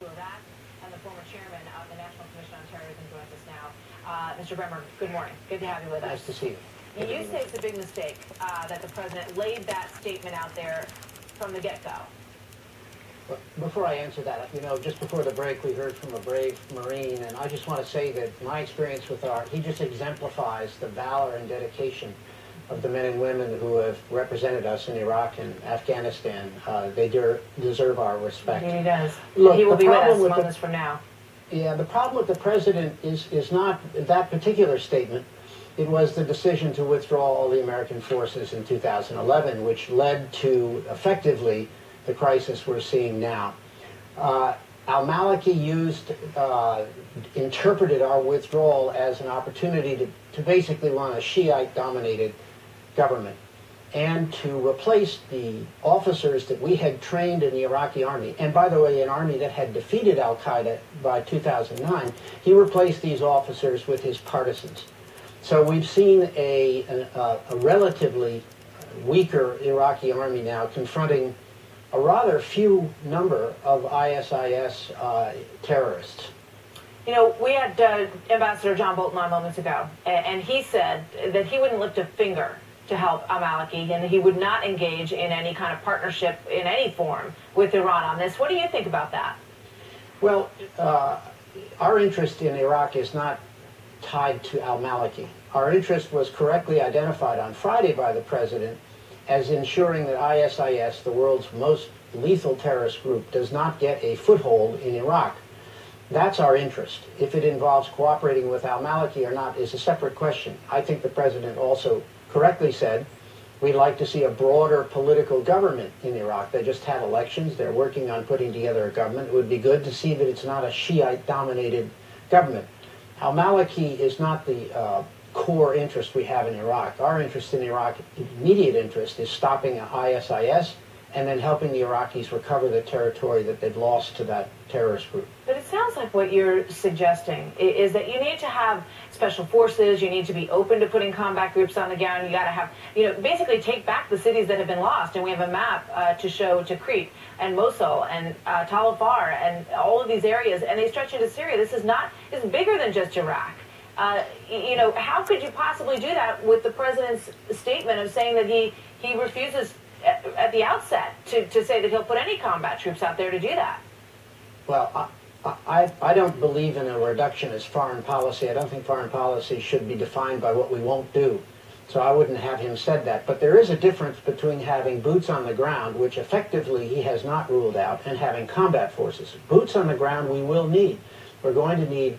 Iraq, and the former chairman of the National Commission on Terrorism joins us now. Mr. Bremmer, good morning. Good to have you with us. Nice to see you. You say it's a big mistake that the president laid that statement out there from the get-go. Well, before I answer that, just before the break, we heard from a brave Marine, and I just want to say that my experience with he just exemplifies the valor and dedication of the men and women who have represented us in Iraq and Afghanistan. They deserve our respect. He does. Look, he will be with us moments from now. Yeah, the problem with the president is not that particular statement. It was the decision to withdraw all the American forces in 2011, which led to, effectively, the crisis we're seeing now. Al-Maliki interpreted our withdrawal as an opportunity to basically run a Shiite-dominated government and to replace the officers that we had trained in the Iraqi army, and by the way, an army that had defeated al-Qaeda by 2009. He replaced these officers with his partisans. So we've seen a relatively weaker Iraqi army now confronting a rather few number of ISIS terrorists. You know, we had Ambassador John Bolton on moments ago, and he said that he wouldn't lift a finger to help al-Maliki, and he would not engage in any kind of partnership in any form with Iran on this. What do you think about that? Well, our interest in Iraq is not tied to al-Maliki. Our interest was correctly identified on Friday by the president as ensuring that ISIS, the world's most lethal terrorist group, does not get a foothold in Iraq. That's our interest. If it involves cooperating with al-Maliki or not is a separate question. I think the president also correctly said we'd like to see a broader political government in Iraq. They just had elections. They're working on putting together a government. It would be good to see that it's not a Shiite-dominated government. Al-Maliki is not the core interest we have in Iraq. Our interest in Iraq, immediate interest, is stopping ISIS and then helping the Iraqis recover the territory that they've lost to that terrorist group. But it sounds like what you're suggesting is that you need to have special forces, you need to be open to putting combat groups on the ground, you got to have, basically take back the cities that have been lost. And we have a map to show Tikrit and Mosul and Tal Afar and all of these areas, and they stretch into Syria. This is bigger than just Iraq. How could you possibly do that with the president's statement of saying that he refuses at the outset to say that he'll put any combat troops out there to do that? Well, I don't believe in a reductionist foreign policy. I don't think foreign policy should be defined by what we won't do. So I wouldn't have him said that. But there is a difference between having boots on the ground, which effectively he has not ruled out, and having combat forces. Boots on the ground we will need. We're going to need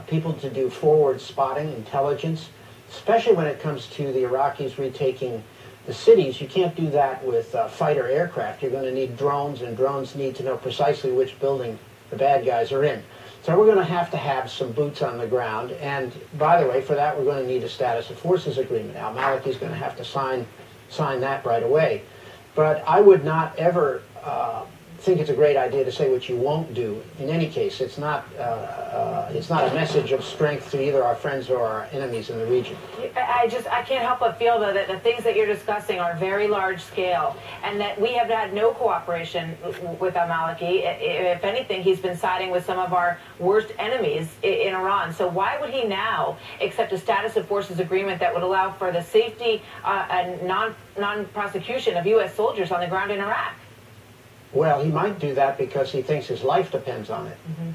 people to do forward spotting, intelligence, especially when it comes to the Iraqis retaking the cities. You can't do that with fighter aircraft. You're going to need drones, and drones need to know precisely which building the bad guys are in. So we're going to have some boots on the ground. And by the way, for that, we're going to need a status of forces agreement. Al-Maliki is going to have to sign that right away. But I would not ever think it's a great idea to say what you won't do. In any case, it's not a message of strength to either our friends or our enemies in the region. I can't help but feel, though, that the things that you're discussing are very large scale, and that we have had no cooperation with al-Maliki. If anything, he's been siding with some of our worst enemies in Iran. So why would he now accept a status of forces agreement that would allow for the safety and non-prosecution of U.S. soldiers on the ground in Iraq? Well, he might do that because he thinks his life depends on it. Mm-hmm.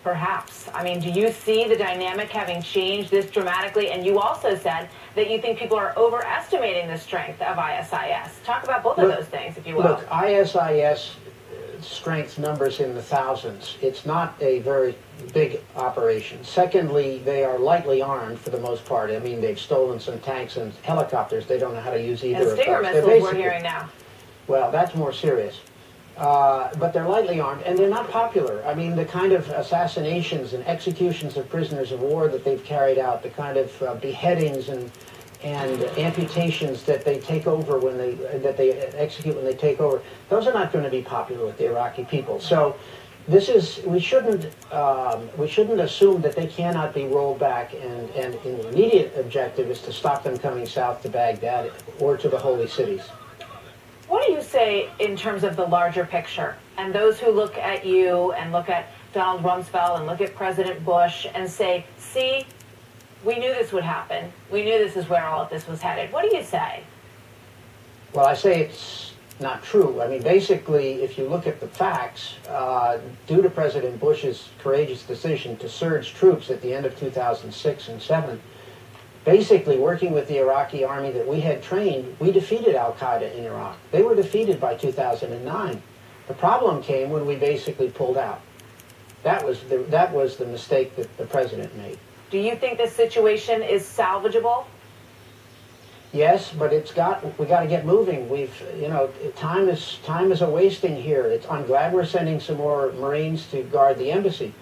Perhaps. I mean, do you see the dynamic having changed this dramatically? And you also said that you think people are overestimating the strength of ISIS. Talk about both of those things, if you will. Look, ISIS strength numbers in the thousands. It's not a very big operation. Secondly, they are lightly armed for the most part. I mean, they've stolen some tanks and helicopters. They don't know how to use either of those. And Stinger missiles we're hearing now. Well, that's more serious. But they're lightly armed, and they're not popular. I mean, the kind of assassinations and executions of prisoners of war that they've carried out, the kind of beheadings and amputations that they take over that they execute when they take over, those are not going to be popular with the Iraqi people. So we shouldn't assume that they cannot be rolled back, and the immediate objective is to stop them coming south to Baghdad or to the holy cities. What do you say in terms of the larger picture? And those who look at you and look at Donald Rumsfeld and look at President Bush and say, see, we knew this would happen. We knew this is where all of this was headed. What do you say? Well, I say it's not true. I mean, basically, if you look at the facts, due to President Bush's courageous decision to surge troops at the end of 2006 and 7, basically working with the Iraqi army that we had trained, we defeated al-Qaeda in Iraq. They were defeated by 2009. The problem came when we basically pulled out. That was the mistake that the president made. Do you think this situation is salvageable? Yes, but we got to get moving. Time is a wasting here. I'm glad we're sending some more Marines to guard the embassy,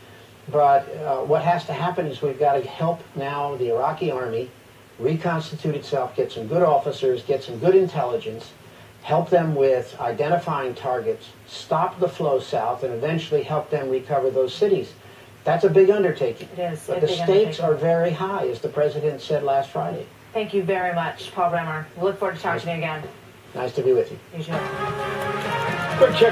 but what has to happen is we've got to help now the Iraqi army reconstitute itself, get some good officers, get some good intelligence, help them with identifying targets, stop the flow south, and eventually help them recover those cities. That's a big undertaking. It is. But the stakes are very high, as the president said last Friday. Thank you very much, Paul Bremmer. We look forward to talking to you again. Nice to be with you. You too. Quick check.